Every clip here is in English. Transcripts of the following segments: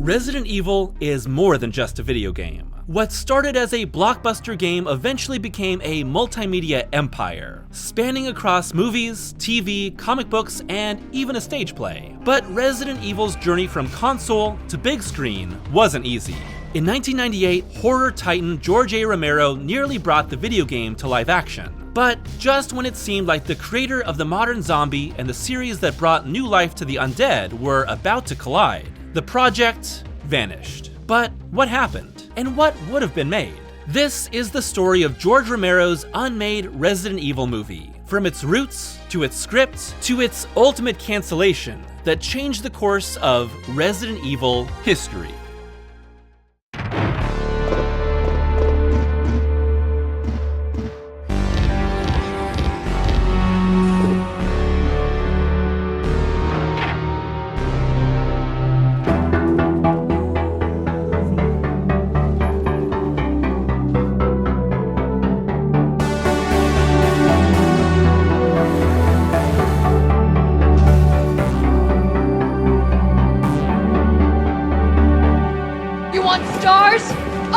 Resident Evil is more than just a video game. What started as a blockbuster game eventually became a multimedia empire, spanning across movies, TV, comic books, and even a stage play. But Resident Evil's journey from console to big screen wasn't easy. In 1998, horror titan George A. Romero nearly brought the video game to live action. But just when it seemed like the creator of the modern zombie and the series that brought new life to the undead were about to collide, the project vanished. But what happened? And what would have been made? This is the story of George Romero's unmade Resident Evil movie. From its roots, to its script, to its ultimate cancellation that changed the course of Resident Evil history.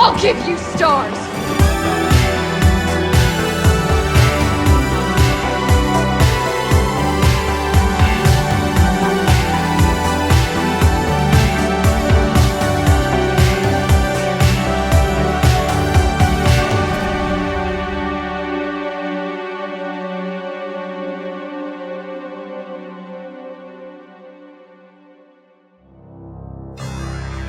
I'll give you stars!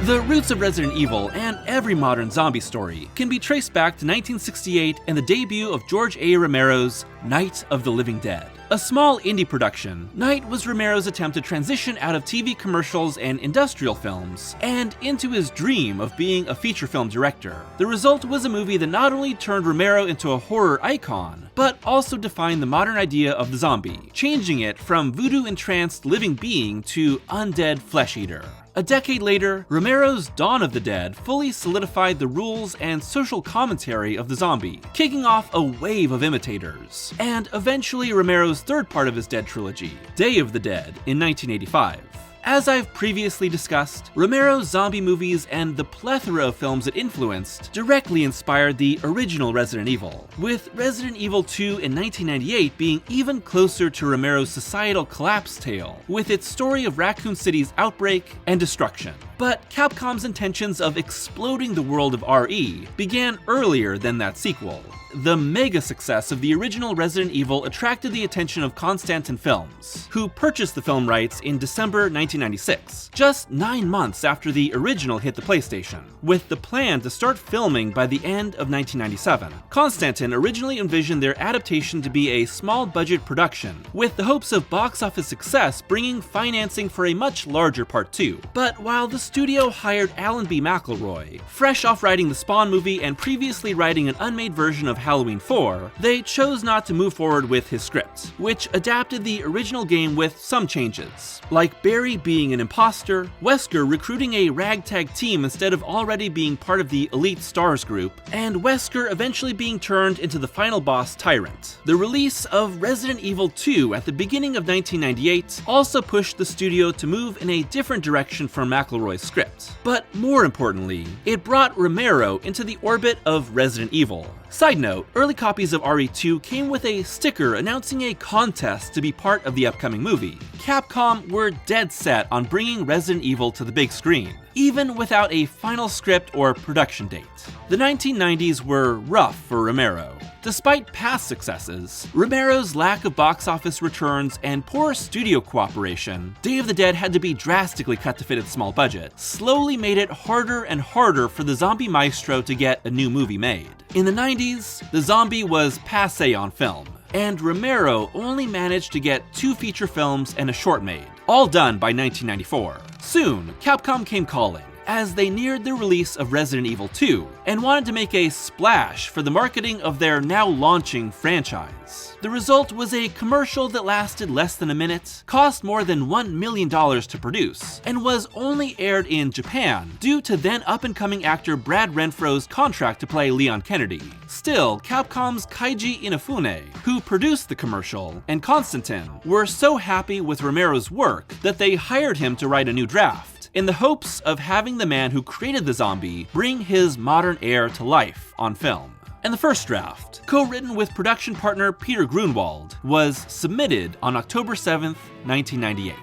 The roots of Resident Evil and every modern zombie story can be traced back to 1968 and the debut of George A. Romero's Night of the Living Dead. A small indie production, Night was Romero's attempt to transition out of TV commercials and industrial films and into his dream of being a feature film director. The result was a movie that not only turned Romero into a horror icon, but also defined the modern idea of the zombie, changing it from voodoo-entranced living being to undead flesh eater. A decade later, Romero's Dawn of the Dead fully solidified the rules and social commentary of the zombie, kicking off a wave of imitators, and eventually Romero's third part of his Dead trilogy, Day of the Dead, in 1985. As I've previously discussed, Romero's zombie movies and the plethora of films it influenced directly inspired the original Resident Evil, with Resident Evil 2 in 1998 being even closer to Romero's societal collapse tale, with its story of Raccoon City's outbreak and destruction. But Capcom's intentions of exploding the world of RE began earlier than that sequel. The mega success of the original Resident Evil attracted the attention of Constantin Films, who purchased the film rights in December 1996, just 9 months after the original hit the PlayStation, with the plan to start filming by the end of 1997. Constantin originally envisioned their adaptation to be a small-budget production, with the hopes of box office success bringing financing for a much larger Part 2. But while the studio hired Alan B. McElroy, fresh off writing the Spawn movie and previously writing an unmade version of Halloween 4, they chose not to move forward with his script, which adapted the original game with some changes, like Barry being an imposter, Wesker recruiting a ragtag team instead of already being part of the Elite Stars group, and Wesker eventually being turned into the final boss Tyrant. The release of Resident Evil 2 at the beginning of 1998 also pushed the studio to move in a different direction from McElroy's script, but more importantly, it brought Romero into the orbit of Resident Evil. Side note, early copies of RE2 came with a sticker announcing a contest to be part of the upcoming movie. Capcom were dead set on bringing Resident Evil to the big screen, even without a final script or production date. The 1990s were rough for Romero. Despite past successes, Romero's lack of box office returns and poor studio cooperation, Day of the Dead had to be drastically cut to fit its small budget, slowly made it harder and harder for the zombie maestro to get a new movie made. In the 90s, the zombie was passé on film, and Romero only managed to get 2 feature films and a short made, all done by 1994. Soon, Capcom came calling, as they neared the release of Resident Evil 2 and wanted to make a splash for the marketing of their now launching franchise. The result was a commercial that lasted less than a minute, cost more than $1 million to produce, and was only aired in Japan due to then up-and-coming actor Brad Renfro's contract to play Leon Kennedy. Still, Capcom's Kaiji Inafune, who produced the commercial, and Constantin were so happy with Romero's work that they hired him to write a new draft, in the hopes of having the man who created the zombie bring his modern heir to life on film. And the first draft, co-written with production partner Peter Grunwald, was submitted on October 7th, 1998.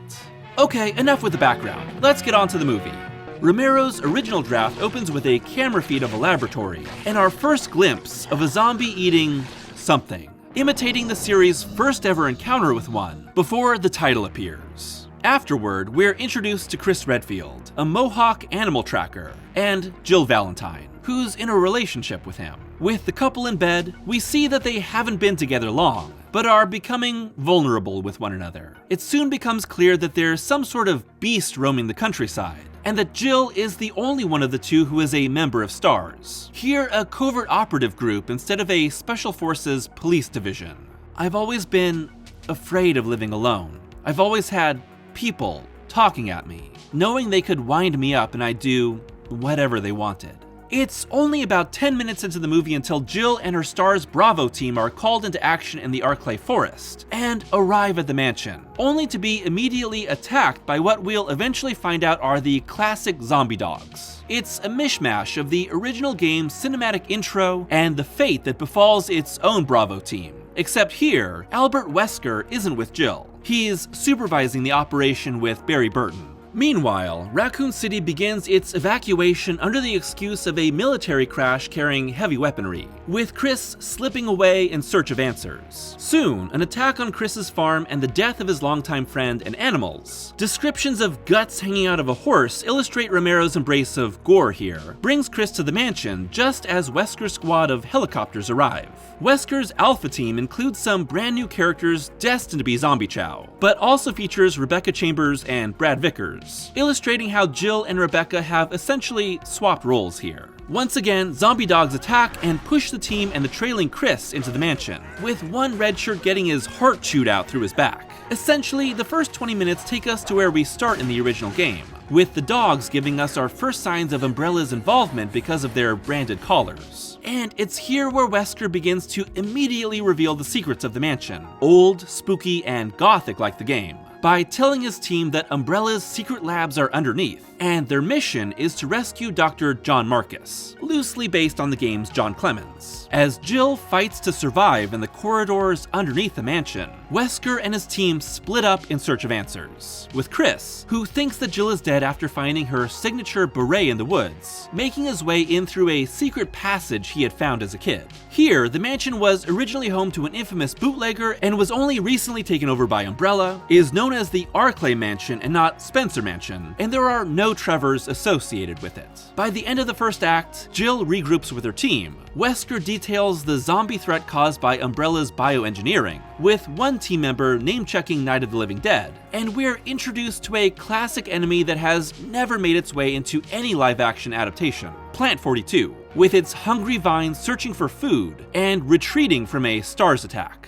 Okay, enough with the background. Let's get on to the movie. Romero's original draft opens with a camera feed of a laboratory, and our first glimpse of a zombie eating something, imitating the series' first ever encounter with one, before the title appears. Afterward, we're introduced to Chris Redfield, a Mohawk animal tracker, and Jill Valentine, who's in a relationship with him. With the couple in bed, we see that they haven't been together long, but are becoming vulnerable with one another. It soon becomes clear that there's some sort of beast roaming the countryside, and that Jill is the only one of the two who is a member of STARS. Here, a covert operative group instead of a Special Forces police division. I've always been afraid of living alone. I've always had people talking at me, knowing they could wind me up and I'd do whatever they wanted. It's only about 10 minutes into the movie until Jill and her STARS Bravo team are called into action in the Archaic Forest and arrive at the mansion, only to be immediately attacked by what we'll eventually find out are the classic zombie dogs. It's a mishmash of the original game's cinematic intro and the fate that befalls its own Bravo team. Except here, Albert Wesker isn't with Jill. He's supervising the operation with Barry Burton. Meanwhile, Raccoon City begins its evacuation under the excuse of a military crash carrying heavy weaponry, with Chris slipping away in search of answers. Soon, an attack on Chris's farm and the death of his longtime friend and animals. Descriptions of guts hanging out of a horse illustrate Romero's embrace of gore here, brings Chris to the mansion just as Wesker's squad of helicopters arrive. Wesker's Alpha team includes some brand new characters destined to be zombie chow, but also features Rebecca Chambers and Brad Vickers, illustrating how Jill and Rebecca have essentially swapped roles here. Once again, zombie dogs attack and push the team and the trailing Chris into the mansion, with one red shirt getting his heart chewed out through his back. Essentially, the first 20 minutes take us to where we start in the original game, with the dogs giving us our first signs of Umbrella's involvement because of their branded collars. And it's here where Wesker begins to immediately reveal the secrets of the mansion, old, spooky, and gothic like the game, by telling his team that Umbrella's secret labs are underneath, and their mission is to rescue Dr. John Marcus, loosely based on the game's John Clemens. As Jill fights to survive in the corridors underneath the mansion, Wesker and his team split up in search of answers, with Chris, who thinks that Jill is dead after finding her signature beret in the woods, making his way in through a secret passage he had found as a kid. Here, the mansion was originally home to an infamous bootlegger and was only recently taken over by Umbrella, is known as the Arclay Mansion and not Spencer Mansion, and there are no Trevors associated with it. By the end of the first act, Jill regroups with her team. Wesker details the zombie threat caused by Umbrella's bioengineering, with one team member name-checking Night of the Living Dead, and we're introduced to a classic enemy that has never made its way into any live-action adaptation, Plant 42, with its hungry vines searching for food and retreating from a STARS attack.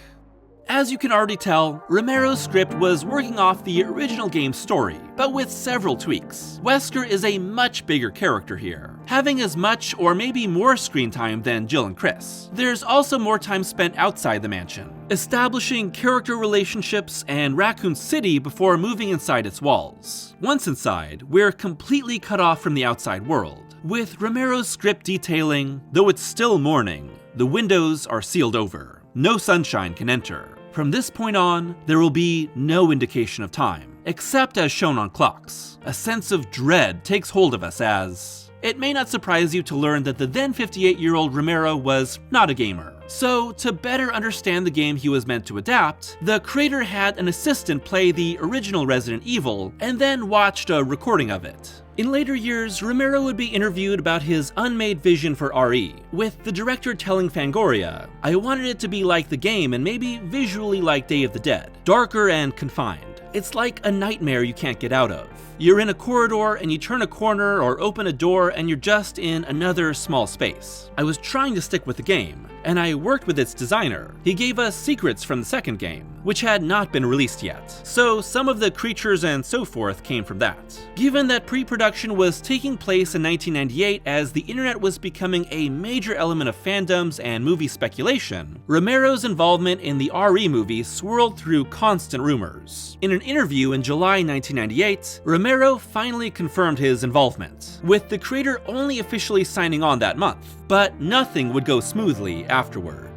As you can already tell, Romero's script was working off the original game's story, but with several tweaks. Wesker is a much bigger character here, having as much or maybe more screen time than Jill and Chris. There's also more time spent outside the mansion, establishing character relationships and Raccoon City before moving inside its walls. Once inside, we're completely cut off from the outside world, with Romero's script detailing, though it's still morning, the windows are sealed over. No sunshine can enter. From this point on, there will be no indication of time, except as shown on clocks. A sense of dread takes hold of us as... It may not surprise you to learn that the then 58-year-old Romero was not a gamer. So, to better understand the game he was meant to adapt, the creator had an assistant play the original Resident Evil, and then watched a recording of it. In later years, Romero would be interviewed about his unmade vision for RE, with the director telling Fangoria, "I wanted it to be like the game and maybe visually like Day of the Dead, darker and confined. It's like a nightmare you can't get out of. You're in a corridor and you turn a corner or open a door and you're just in another small space. I was trying to stick with the game, and I worked with its designer. He gave us secrets from the second game, which had not been released yet, so some of the creatures and so forth came from that." Given that pre-production was taking place in 1998 as the internet was becoming a major element of fandoms and movie speculation, Romero's involvement in the RE movie swirled through constant rumors. In an interview in July 1998, Romero Romero finally confirmed his involvement, with the creator only officially signing on that month, but nothing would go smoothly afterward.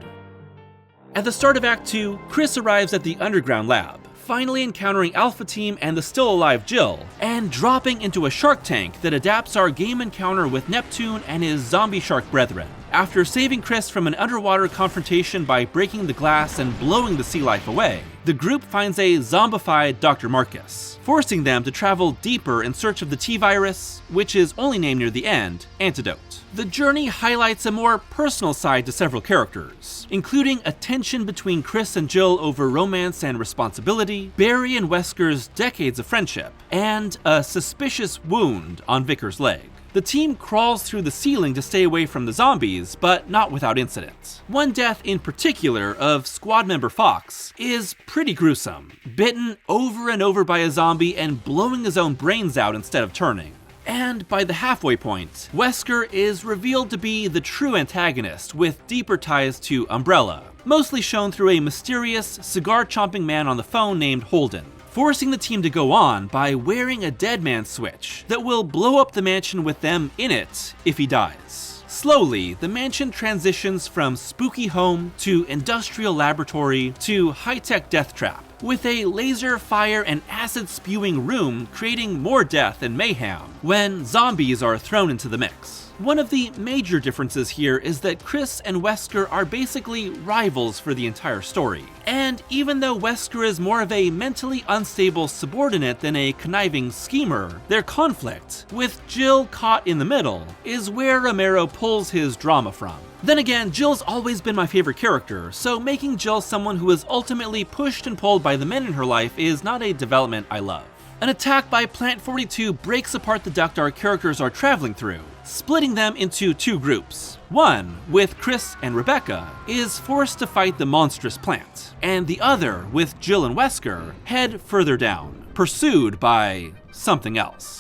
At the start of Act 2, Chris arrives at the underground lab, finally encountering Alpha Team and the still-alive Jill, and dropping into a shark tank that adapts our game encounter with Neptune and his zombie shark brethren. After saving Chris from an underwater confrontation by breaking the glass and blowing the sea life away, the group finds a zombified Dr. Marcus, forcing them to travel deeper in search of the T-virus, which is only named near the end, Antidote. The journey highlights a more personal side to several characters, including a tension between Chris and Jill over romance and responsibility, Barry and Wesker's decades of friendship, and a suspicious wound on Vickers' leg. The team crawls through the ceiling to stay away from the zombies, but not without incident. One death in particular, of squad member Fox, is pretty gruesome, bitten over and over by a zombie and blowing his own brains out instead of turning. And by the halfway point, Wesker is revealed to be the true antagonist with deeper ties to Umbrella, mostly shown through a mysterious, cigar-chomping man on the phone named Holden, forcing the team to go on by wearing a dead man switch that will blow up the mansion with them in it if he dies. Slowly, the mansion transitions from spooky home to industrial laboratory to high-tech death trap, with a laser, fire, and acid-spewing room creating more death and mayhem when zombies are thrown into the mix. One of the major differences here is that Chris and Wesker are basically rivals for the entire story. And even though Wesker is more of a mentally unstable subordinate than a conniving schemer, their conflict, with Jill caught in the middle, is where Romero pulls his drama from. Then again, Jill's always been my favorite character, so making Jill someone who is ultimately pushed and pulled by the men in her life is not a development I love. An attack by Plant 42 breaks apart the duct our characters are traveling through, splitting them into two groups. One, with Chris and Rebecca, is forced to fight the monstrous plant, and the other, with Jill and Wesker, head further down, pursued by something else.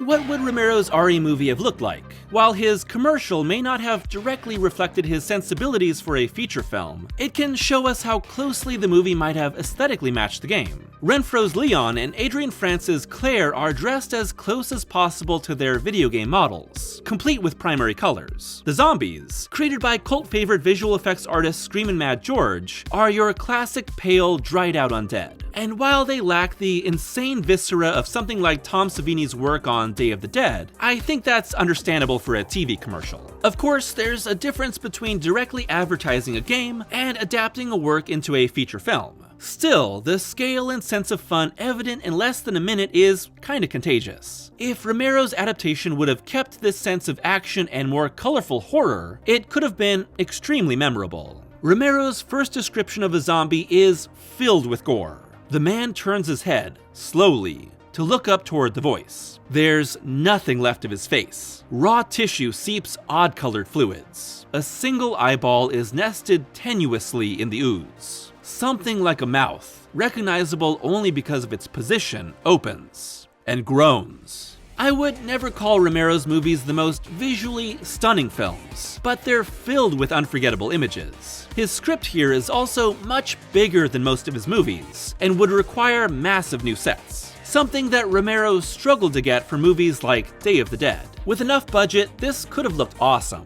What would Romero's RE movie have looked like? While his commercial may not have directly reflected his sensibilities for a feature film, it can show us how closely the movie might have aesthetically matched the game. Renfro's Leon and Adrian France's Claire are dressed as close as possible to their video game models, complete with primary colors. The zombies, created by cult favorite visual effects artist Screamin' Mad George, are your classic pale, dried out undead. And while they lack the insane viscera of something like Tom Savini's work on Day of the Dead, I think that's understandable for a TV commercial. Of course, there's a difference between directly advertising a game and adapting a work into a feature film. Still, the scale and sense of fun evident in less than a minute is kinda contagious. If Romero's adaptation would have kept this sense of action and more colorful horror, it could have been extremely memorable. Romero's first description of a zombie is filled with gore. The man turns his head, slowly, to look up toward the voice. There's nothing left of his face. Raw tissue seeps odd-colored fluids. A single eyeball is nested tenuously in the ooze. Something like a mouth, recognizable only because of its position, opens and groans. I would never call Romero's movies the most visually stunning films, but they're filled with unforgettable images. His script here is also much bigger than most of his movies, and would require massive new sets, something that Romero struggled to get for movies like Day of the Dead. With enough budget, this could have looked awesome.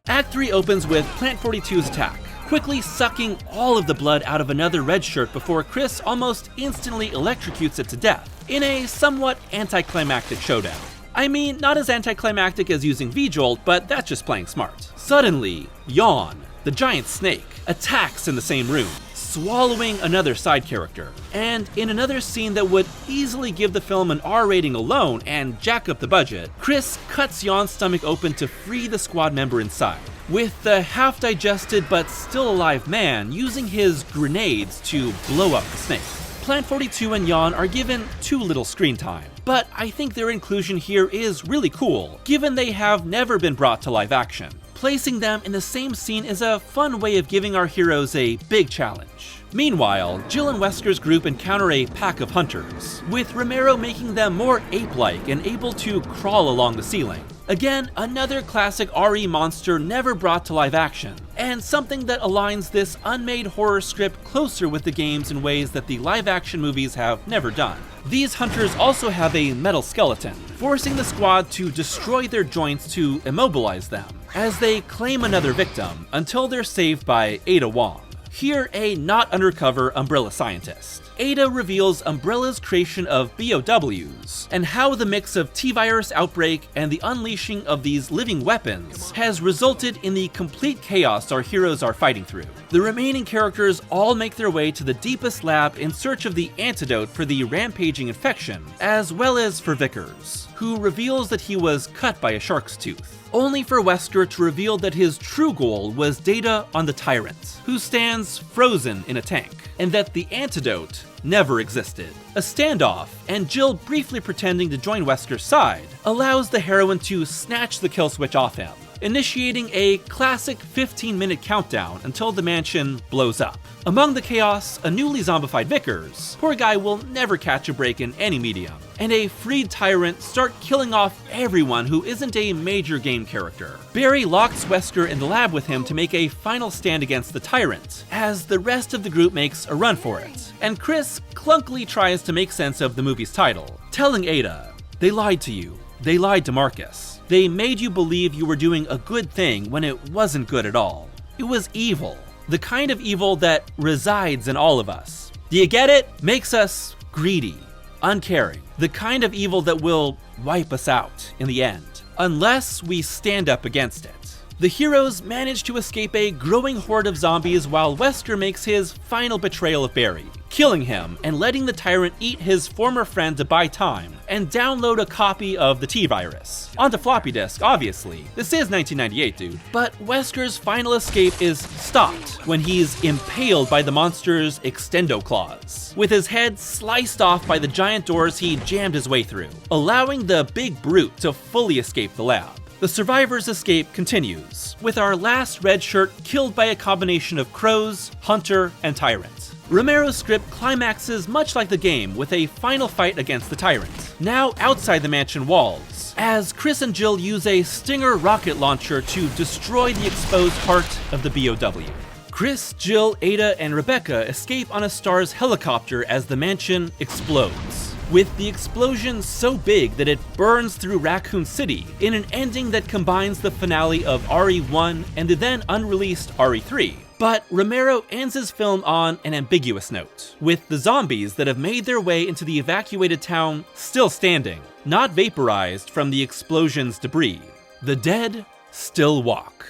Act 3 opens with Plant 42's attack, quickly sucking all of the blood out of another red shirt before Chris almost instantly electrocutes it to death, in a somewhat anticlimactic showdown. I mean, not as anticlimactic as using V-Jolt, but that's just playing smart. Suddenly, Yawn, the giant snake, attacks in the same room, swallowing another side character. And in another scene that would easily give the film an R rating alone and jack up the budget, Chris cuts Yawn's stomach open to free the squad member inside, with the half-digested but still alive man using his grenades to blow up the snake. Plant 42 and Yawn are given too little screen time, but I think their inclusion here is really cool, given they have never been brought to live action. placing them in the same scene is a fun way of giving our heroes a big challenge. Meanwhile, Jill and Wesker's group encounter a pack of hunters, with Romero making them more ape-like and able to crawl along the ceiling. Again, another classic RE monster never brought to live action, and something that aligns this unmade horror script closer with the games in ways that the live-action movies have never done. These hunters also have a metal skeleton, forcing the squad to destroy their joints to immobilize them, as they claim another victim until they're saved by Ada Wong. Here, a not undercover Umbrella scientist. Ada reveals Umbrella's creation of BOWs, and how the mix of T-Virus outbreak and the unleashing of these living weapons has resulted in the complete chaos our heroes are fighting through. The remaining characters all make their way to the deepest lab in search of the antidote for the rampaging infection, as well as for Vickers, who reveals that he was cut by a shark's tooth. Only for Wesker to reveal that his true goal was Data on the Tyrant, who stands frozen in a tank, and that the antidote never existed. A standoff, and Jill briefly pretending to join Wesker's side, allows the heroine to snatch the kill switch off him, initiating a classic 15-minute countdown until the mansion blows up. Among the chaos, a newly zombified Vickers, poor guy will never catch a break in any medium, and a freed tyrant start killing off everyone who isn't a major game character. Barry locks Wesker in the lab with him to make a final stand against the tyrant, as the rest of the group makes a run for it, and Chris clunkily tries to make sense of the movie's title, telling Ada, "They lied to you. They lied to Marcus. They made you believe you were doing a good thing when it wasn't good at all. It was evil. The kind of evil that resides in all of us. Do you get it? Makes us greedy, uncaring. The kind of evil that will wipe us out in the end, unless we stand up against it." The heroes manage to escape a growing horde of zombies while Wesker makes his final betrayal of Barry, killing him and letting the tyrant eat his former friend to buy time, and download a copy of the T-Virus. Onto floppy disk, obviously. This is 1998, dude. But Wesker's final escape is stopped when he's impaled by the monster's extendo claws, with his head sliced off by the giant doors he jammed his way through, allowing the big brute to fully escape the lab. The survivors' escape continues, with our last red shirt killed by a combination of crows, hunter, and tyrant. Romero's script climaxes much like the game with a final fight against the tyrant, now outside the mansion walls, as Chris and Jill use a Stinger rocket launcher to destroy the exposed heart of the BOW. Chris, Jill, Ada, and Rebecca escape on a Star's helicopter as the mansion explodes, with the explosion so big that it burns through Raccoon City in an ending that combines the finale of RE1 and the then unreleased RE3. But Romero ends his film on an ambiguous note, with the zombies that have made their way into the evacuated town still standing, not vaporized from the explosion's debris. The dead still walk.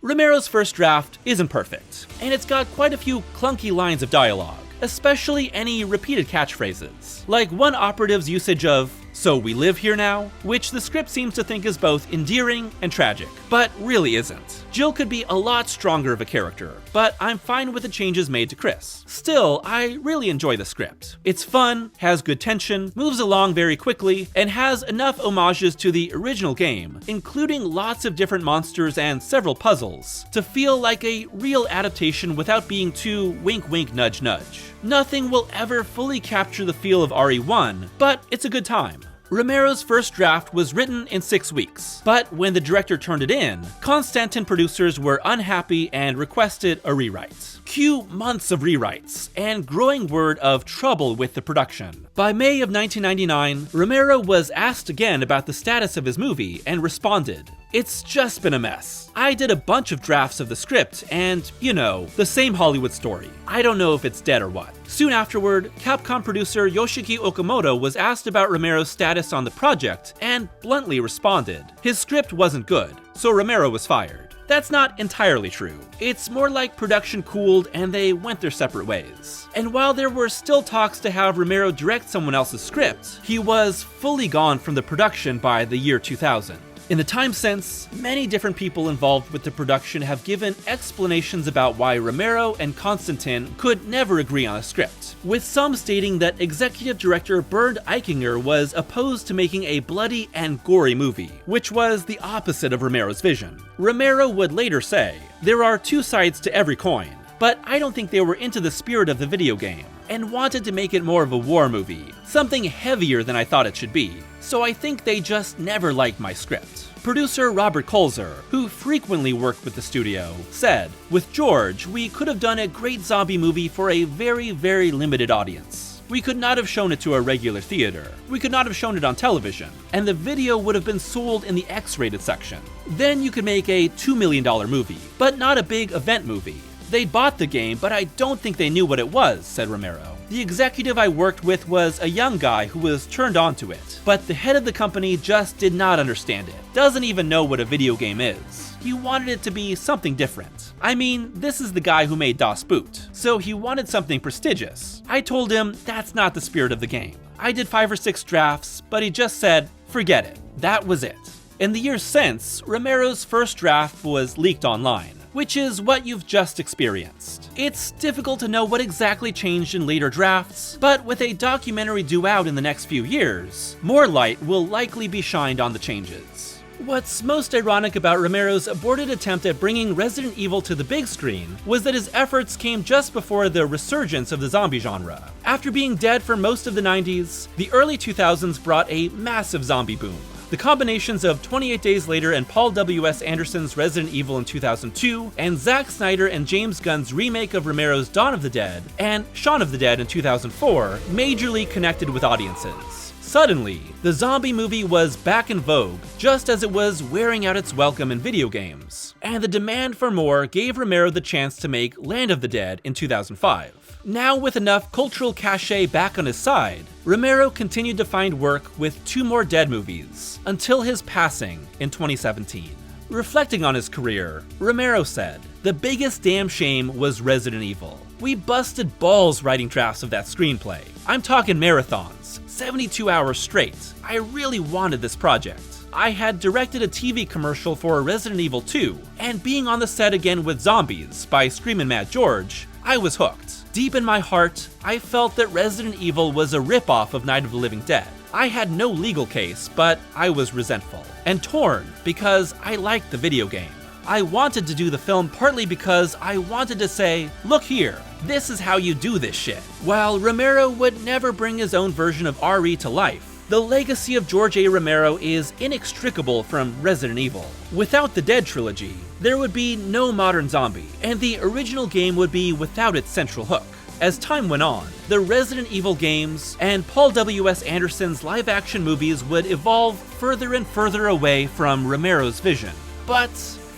Romero's first draft isn't perfect, and it's got quite a few clunky lines of dialogue, especially any repeated catchphrases, like one operative's usage of "so we live here now," which the script seems to think is both endearing and tragic, but really isn't. Jill could be a lot stronger of a character, but I'm fine with the changes made to Chris. Still, I really enjoy the script. It's fun, has good tension, moves along very quickly, and has enough homages to the original game, including lots of different monsters and several puzzles, to feel like a real adaptation without being too wink wink nudge nudge. Nothing will ever fully capture the feel of RE1, but it's a good time. Romero's first draft was written in 6 weeks, but when the director turned it in, Constantin producers were unhappy and requested a rewrite. Cue months of rewrites, and growing word of trouble with the production. By May of 1999, Romero was asked again about the status of his movie and responded, "It's just been a mess. I did a bunch of drafts of the script, and, you know, the same Hollywood story. I don't know if it's dead or what." Soon afterward, Capcom producer Yoshiki Okamoto was asked about Romero's status on the project, and bluntly responded, his script wasn't good, so Romero was fired. That's not entirely true. It's more like production cooled and they went their separate ways. And while there were still talks to have Romero direct someone else's script, he was fully gone from the production by the year 2000. In the time since, many different people involved with the production have given explanations about why Romero and Konstantin could never agree on a script, with some stating that executive director Bernd Eichinger was opposed to making a bloody and gory movie, which was the opposite of Romero's vision. Romero would later say, "There are two sides to every coin, but I don't think they were into the spirit of the video game, and wanted to make it more of a war movie, something heavier than I thought it should be, so I think they just never liked my script." Producer Robert Kolzer, who frequently worked with the studio, said, "With George, we could have done a great zombie movie for a very, very limited audience. We could not have shown it to a regular theater. We could not have shown it on television, and the video would have been sold in the X-rated section. Then you could make a $2 million movie, but not a big event movie. They bought the game, but I don't think they knew what it was," said Romero. "The executive I worked with was a young guy who was turned on to it, but the head of the company just did not understand it. Doesn't even know what a video game is. He wanted it to be something different. I mean, this is the guy who made Das Boot, so he wanted something prestigious. I told him that's not the spirit of the game. I did 5 or 6 drafts, but he just said, forget it. That was it." In the years since, Romero's first draft was leaked online, which is what you've just experienced. It's difficult to know what exactly changed in later drafts, but with a documentary due out in the next few years, more light will likely be shined on the changes. What's most ironic about Romero's aborted attempt at bringing Resident Evil to the big screen was that his efforts came just before the resurgence of the zombie genre. After being dead for most of the 90s, the early 2000s brought a massive zombie boom. The combinations of 28 Days Later and Paul W.S. Anderson's Resident Evil in 2002, and Zack Snyder and James Gunn's remake of Romero's Dawn of the Dead, and Shaun of the Dead in 2004, majorly connected with audiences. Suddenly, the zombie movie was back in vogue, just as it was wearing out its welcome in video games, and the demand for more gave Romero the chance to make Land of the Dead in 2005. Now with enough cultural cachet back on his side, Romero continued to find work with 2 more Dead movies, until his passing in 2017. Reflecting on his career, Romero said, "The biggest damn shame was Resident Evil. We busted balls writing drafts of that screenplay. I'm talking marathons, 72 hours straight. I really wanted this project. I had directed a TV commercial for Resident Evil 2, and being on the set again with zombies by Screamin' Mad George, I was hooked. Deep in my heart, I felt that Resident Evil was a ripoff of Night of the Living Dead. I had no legal case, but I was resentful and torn because I liked the video game. I wanted to do the film partly because I wanted to say, look here, this is how you do this shit." While Romero would never bring his own version of RE to life, the legacy of George A. Romero is inextricable from Resident Evil. Without the Dead trilogy, there would be no modern zombie, and the original game would be without its central hook. As time went on, the Resident Evil games and Paul W.S. Anderson's live-action movies would evolve further and further away from Romero's vision. But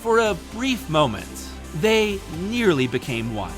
for a brief moment, they nearly became one.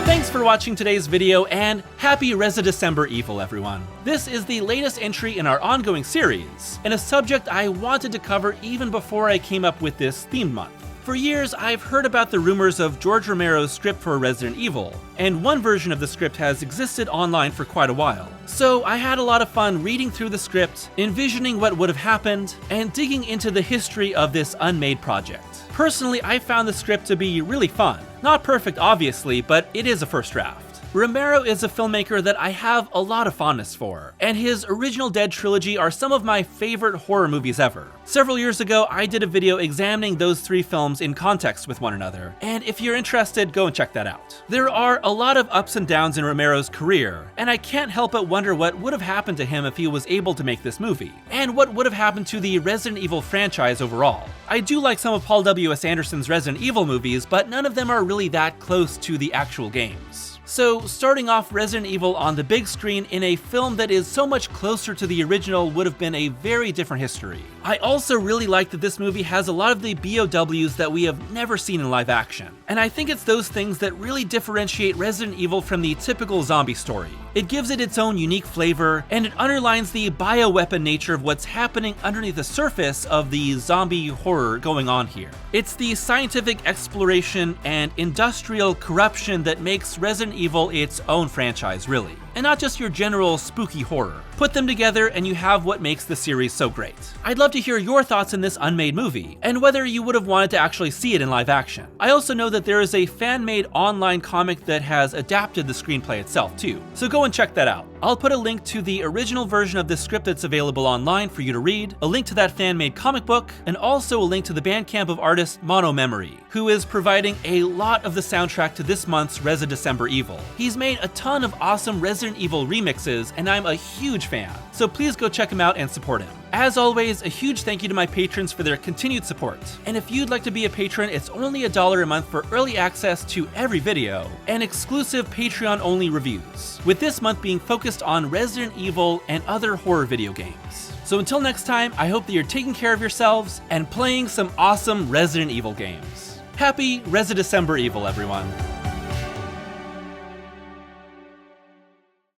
Thanks for watching today's video, and happy Residecember Evil, everyone. This is the latest entry in our ongoing series, and a subject I wanted to cover even before I came up with this themed month. For years, I've heard about the rumors of George Romero's script for Resident Evil, and one version of the script has existed online for quite a while. So I had a lot of fun reading through the script, envisioning what would have happened, and digging into the history of this Unmade project. Personally, I found the script to be really fun. Not perfect, obviously, but it is a first draft. Romero is a filmmaker that I have a lot of fondness for, and his original Dead trilogy are some of my favorite horror movies ever. Several years ago, I did a video examining those 3 films in context with one another, and if you're interested, go and check that out. There are a lot of ups and downs in Romero's career, and I can't help but wonder what would have happened to him if he was able to make this movie, and what would have happened to the Resident Evil franchise overall. I do like some of Paul W.S. Anderson's Resident Evil movies, but none of them are really that close to the actual games. So starting off Resident Evil on the big screen in a film that is so much closer to the original would have been a very different history. I also really like that this movie has a lot of the BOWs that we have never seen in live action, and I think it's those things that really differentiate Resident Evil from the typical zombie story. It gives it its own unique flavor, and it underlines the bioweapon nature of what's happening underneath the surface of the zombie horror going on here. It's the scientific exploration and industrial corruption that makes Resident Evil its own franchise, really, and not just your general spooky horror. Put them together and you have what makes the series so great. I'd love to hear your thoughts on this Unmade movie, and whether you would have wanted to actually see it in live action. I also know that there is a fan-made online comic that has adapted the screenplay itself too, so go and check that out. I'll put a link to the original version of this script that's available online for you to read, a link to that fan-made comic book, and also a link to the Bandcamp of artist Mono Memory, who is providing a lot of the soundtrack to this month's Residecember Evil. He's made a ton of awesome Resident Evil remixes, and I'm a huge fan, so please go check him out and support him. As always, a huge thank you to my patrons for their continued support. And if you'd like to be a patron, it's only $1 a month for early access to every video and exclusive Patreon-only reviews, with this month being focused on Resident Evil and other horror video games. So until next time, I hope that you're taking care of yourselves and playing some awesome Resident Evil games. Happy Residecember Evil, everyone!